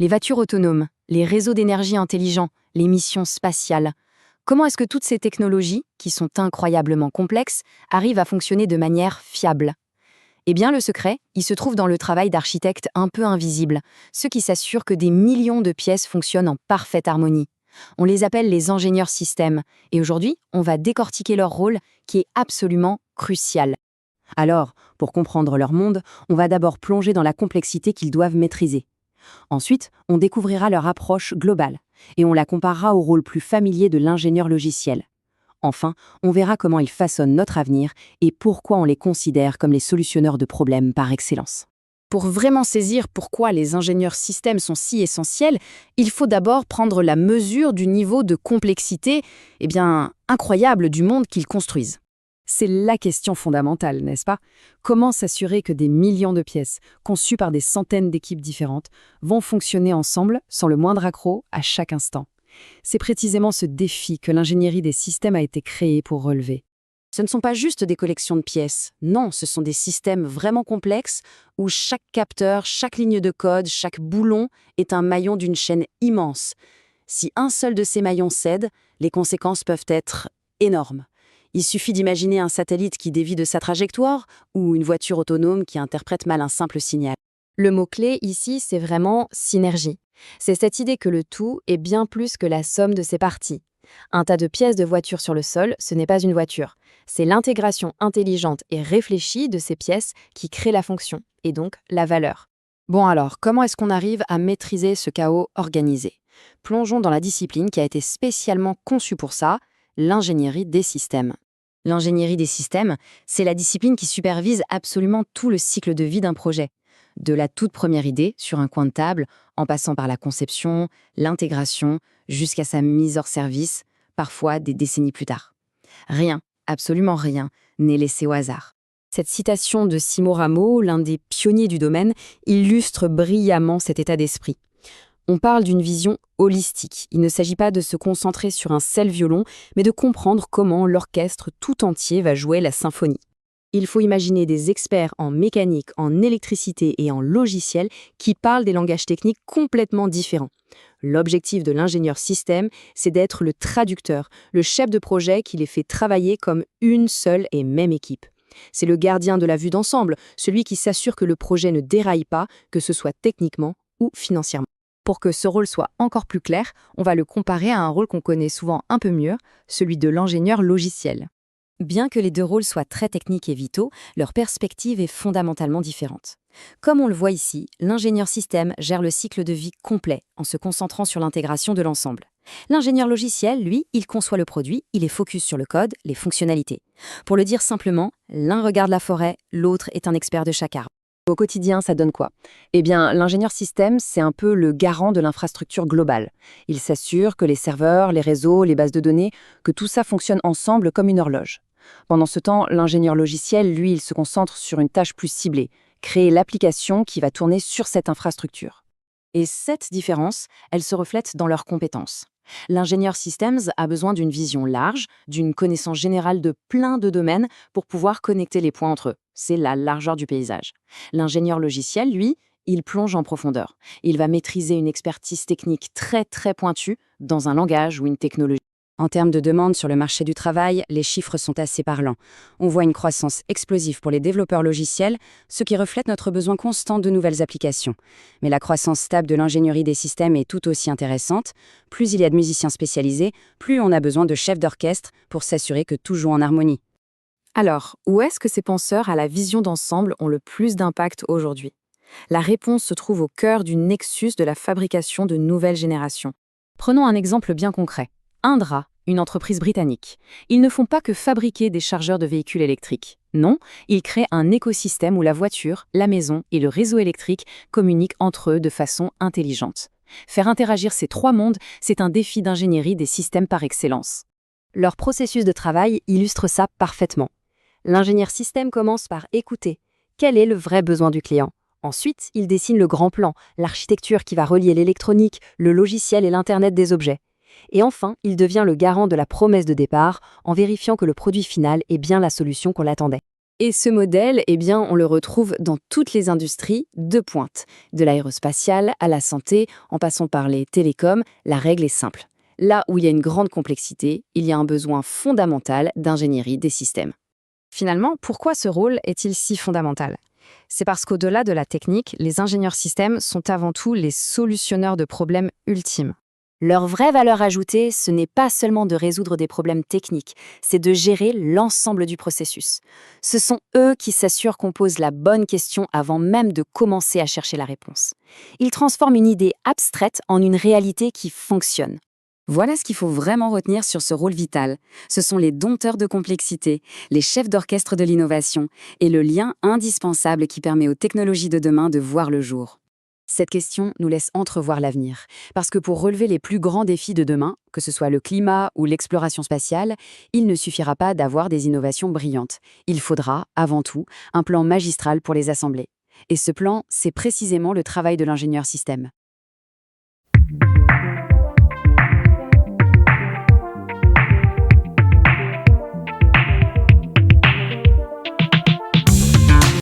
Les voitures autonomes, les réseaux d'énergie intelligents, les missions spatiales. Comment est-ce que toutes ces technologies, qui sont incroyablement complexes, arrivent à fonctionner de manière fiable? Eh bien, le secret, il se trouve dans le travail d'architectes un peu invisibles, ceux qui s'assurent que des millions de pièces fonctionnent en parfaite harmonie. On les appelle les ingénieurs systèmes, et aujourd'hui, on va décortiquer leur rôle qui est absolument crucial. Alors, pour comprendre leur monde, on va d'abord plonger dans la complexité qu'ils doivent maîtriser. Ensuite, on découvrira leur approche globale, et on la comparera au rôle plus familier de l'ingénieur logiciel. Enfin, on verra comment ils façonnent notre avenir et pourquoi on les considère comme les solutionneurs de problèmes par excellence. Pour vraiment saisir pourquoi les ingénieurs systèmes sont si essentiels, il faut d'abord prendre la mesure du niveau de complexité, incroyable du monde qu'ils construisent. C'est la question fondamentale, n'est-ce pas? Comment s'assurer que des millions de pièces, conçues par des centaines d'équipes différentes, vont fonctionner ensemble sans le moindre accroc à chaque instant? C'est précisément ce défi que l'ingénierie des systèmes a été créée pour relever. Ce ne sont pas juste des collections de pièces, non, ce sont des systèmes vraiment complexes où chaque capteur, chaque ligne de code, chaque boulon est un maillon d'une chaîne immense. Si un seul de ces maillons cède, les conséquences peuvent être énormes. Il suffit d'imaginer un satellite qui dévie de sa trajectoire ou une voiture autonome qui interprète mal un simple signal. Le mot-clé ici, c'est vraiment synergie. C'est cette idée que le tout est bien plus que la somme de ses parties. Un tas de pièces de voiture sur le sol, ce n'est pas une voiture. C'est l'intégration intelligente et réfléchie de ces pièces qui crée la fonction, et donc la valeur. Bon alors, comment est-ce qu'on arrive à maîtriser ce chaos organisé? Plongeons dans la discipline qui a été spécialement conçue pour ça, l'ingénierie des systèmes. L'ingénierie des systèmes, c'est la discipline qui supervise absolument tout le cycle de vie d'un projet. De la toute première idée sur un coin de table, en passant par la conception, l'intégration, jusqu'à sa mise hors service, parfois des décennies plus tard. Rien, absolument rien, n'est laissé au hasard. Cette citation de Simo Rameau, l'un des pionniers du domaine, illustre brillamment cet état d'esprit. On parle d'une vision holistique. Il ne s'agit pas de se concentrer sur un seul violon, mais de comprendre comment l'orchestre tout entier va jouer la symphonie. Il faut imaginer des experts en mécanique, en électricité et en logiciel qui parlent des langages techniques complètement différents. L'objectif de l'ingénieur système, c'est d'être le traducteur, le chef de projet qui les fait travailler comme une seule et même équipe. C'est le gardien de la vue d'ensemble, celui qui s'assure que le projet ne déraille pas, que ce soit techniquement ou financièrement. Pour que ce rôle soit encore plus clair, on va le comparer à un rôle qu'on connaît souvent un peu mieux, celui de l'ingénieur logiciel. Bien que les deux rôles soient très techniques et vitaux, leur perspective est fondamentalement différente. Comme on le voit ici, l'ingénieur système gère le cycle de vie complet en se concentrant sur l'intégration de l'ensemble. L'ingénieur logiciel, lui, il conçoit le produit, il est focus sur le code, les fonctionnalités. Pour le dire simplement, l'un regarde la forêt, l'autre est un expert de chaque arbre. Au quotidien, ça donne quoi? Eh bien, l'ingénieur système, c'est un peu le garant de l'infrastructure globale. Il s'assure que les serveurs, les réseaux, les bases de données, que tout ça fonctionne ensemble comme une horloge. Pendant ce temps, l'ingénieur logiciel, lui, il se concentre sur une tâche plus ciblée, créer l'application qui va tourner sur cette infrastructure. Et cette différence, elle se reflète dans leurs compétences. L'ingénieur systems a besoin d'une vision large, d'une connaissance générale de plein de domaines pour pouvoir connecter les points entre eux. C'est la largeur du paysage. L'ingénieur logiciel, lui, il plonge en profondeur. Il va maîtriser une expertise technique très très pointue dans un langage ou une technologie. En termes de demande sur le marché du travail, les chiffres sont assez parlants. On voit une croissance explosive pour les développeurs logiciels, ce qui reflète notre besoin constant de nouvelles applications. Mais la croissance stable de l'ingénierie des systèmes est tout aussi intéressante. Plus il y a de musiciens spécialisés, plus on a besoin de chefs d'orchestre pour s'assurer que tout joue en harmonie. Alors, où est-ce que ces penseurs à la vision d'ensemble ont le plus d'impact aujourd'hui? La réponse se trouve au cœur du nexus de la fabrication de nouvelles générations. Prenons un exemple bien concret. Indra, une entreprise britannique. Ils ne font pas que fabriquer des chargeurs de véhicules électriques. Non, ils créent un écosystème où la voiture, la maison et le réseau électrique communiquent entre eux de façon intelligente. Faire interagir ces trois mondes, c'est un défi d'ingénierie des systèmes par excellence. Leur processus de travail illustre ça parfaitement. L'ingénieur système commence par écouter. Quel est le vrai besoin du client? Ensuite, il dessine le grand plan, l'architecture qui va relier l'électronique, le logiciel et l'Internet des objets. Et enfin, il devient le garant de la promesse de départ en vérifiant que le produit final est bien la solution qu'on l'attendait. Et ce modèle, eh bien, on le retrouve dans toutes les industries de pointe, de l'aérospatiale à la santé, en passant par les télécoms, la règle est simple. Là où il y a une grande complexité, il y a un besoin fondamental d'ingénierie des systèmes. Finalement, pourquoi ce rôle est-il si fondamental? C'est parce qu'au-delà de la technique, les ingénieurs systèmes sont avant tout les solutionneurs de problèmes ultimes. Leur vraie valeur ajoutée, ce n'est pas seulement de résoudre des problèmes techniques, c'est de gérer l'ensemble du processus. Ce sont eux qui s'assurent qu'on pose la bonne question avant même de commencer à chercher la réponse. Ils transforment une idée abstraite en une réalité qui fonctionne. Voilà ce qu'il faut vraiment retenir sur ce rôle vital. Ce sont les dompteurs de complexité, les chefs d'orchestre de l'innovation et le lien indispensable qui permet aux technologies de demain de voir le jour. Cette question nous laisse entrevoir l'avenir, parce que pour relever les plus grands défis de demain, que ce soit le climat ou l'exploration spatiale, il ne suffira pas d'avoir des innovations brillantes. Il faudra, avant tout, un plan magistral pour les assembler. Et ce plan, c'est précisément le travail de l'ingénieur système.